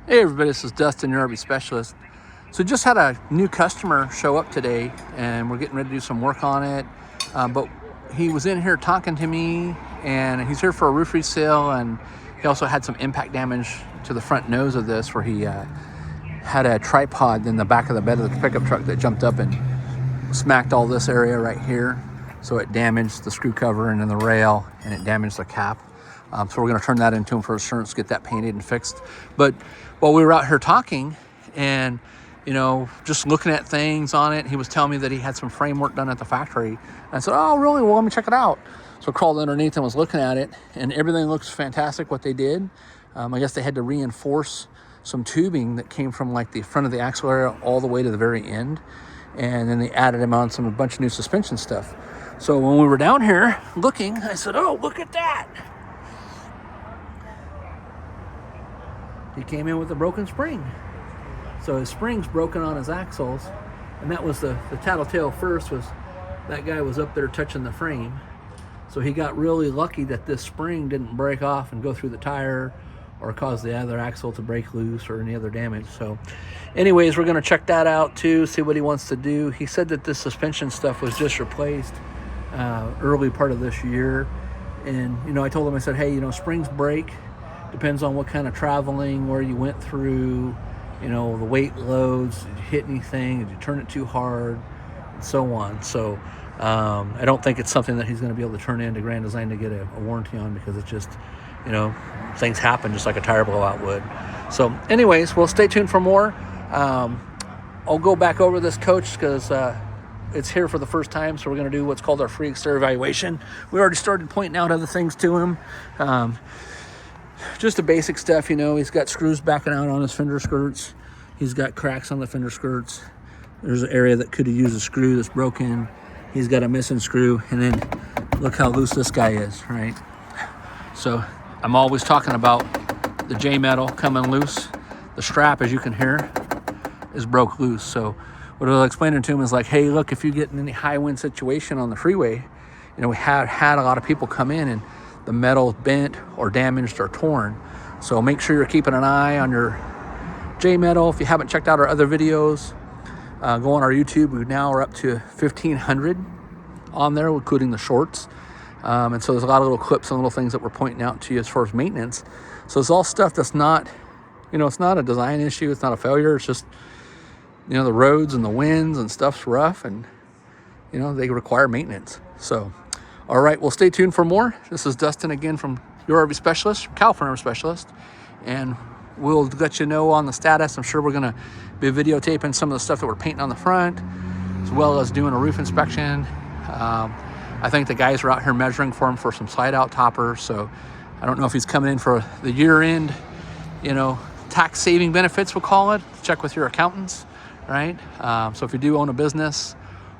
Hey everybody, this is Dustin, your RV specialist. So just had a new customer show up today and we're getting ready to do some work on it. But he was in here talking to me and he's here for a roof resale, and he also had some impact damage to the front nose of this where he had a tripod in the back of the bed of the pickup truck that jumped up and smacked all this area right here. So it damaged the screw cover and then the rail, and it damaged the cap. So we're going to turn that into him for insurance, get that painted and fixed. But while we were out here talking and, just looking at things on it, he was telling me that he had some framework done at the factory. And I said, oh, really? Well, let me check it out. So I crawled underneath and was looking at it, and everything looks fantastic what they did. I guess they had to reinforce some tubing that came from like the front of the axle area all the way to the very end. And then they added him on a bunch of new suspension stuff. So when we were down here looking, I said, oh, look at that. He came in with a broken spring. So his spring's broken on his axles, and that was the tattletale first, was that guy was up there touching the frame. So he got really lucky that this spring didn't break off and go through the tire or cause the other axle to break loose or any other damage. So anyways, we're gonna check that out too, see what he wants to do. He said that this suspension stuff was just replaced early part of this year. And I told him, I said, hey, springs break. Depends on what kind of traveling, where you went through, the weight loads, did you hit anything, did you turn it too hard, and so on. So I don't think it's something that he's going to be able to turn into Grand Design to get a warranty on, because it's just, things happen just like a tire blowout would. So anyways, we'll stay tuned for more. I'll go back over this coach because it's here for the first time, so we're going to do what's called our free exterior evaluation. We already started pointing out other things to him. Just the basic stuff, he's got screws backing out on his fender skirts. He's got cracks on the fender skirts. There's an area that could have used a screw that's broken. He's got a missing screw, and then look how loose this guy is, right? So I'm always talking about the J-metal coming loose. The strap, as you can hear, is broke loose. So what I was explaining to him is like, hey, look, if you get in any high wind situation on the freeway, we had a lot of people come in and the metal bent or damaged or torn. So make sure you're keeping an eye on your J-metal. If you haven't checked out our other videos, go on our YouTube. We now are up to 1,500 on there, including the shorts. And so there's a lot of little clips and little things that we're pointing out to you as far as maintenance. So it's all stuff that's not, it's not a design issue. It's not a failure. It's just, the roads and the winds and stuff's rough, and, they require maintenance. So, all right, well, stay tuned for more. This is Dustin again from your RV Specialist, California RV Specialist, and we'll let you know on the status. I'm sure we're going to be videotaping some of the stuff that we're painting on the front, as well as doing a roof inspection. I think the guys are out here measuring for him for some slide-out toppers, so I don't know if he's coming in for the year-end, tax-saving benefits, we'll call it. Check with your accountants, right? So if you do own a business,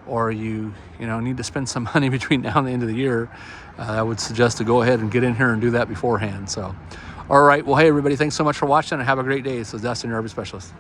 or you need to spend some money between now and the end of the year, I would suggest to go ahead and get in here and do that beforehand. So, all right. Well, hey, everybody, thanks so much for watching, and have a great day. This is Dustin, your RV Specialist.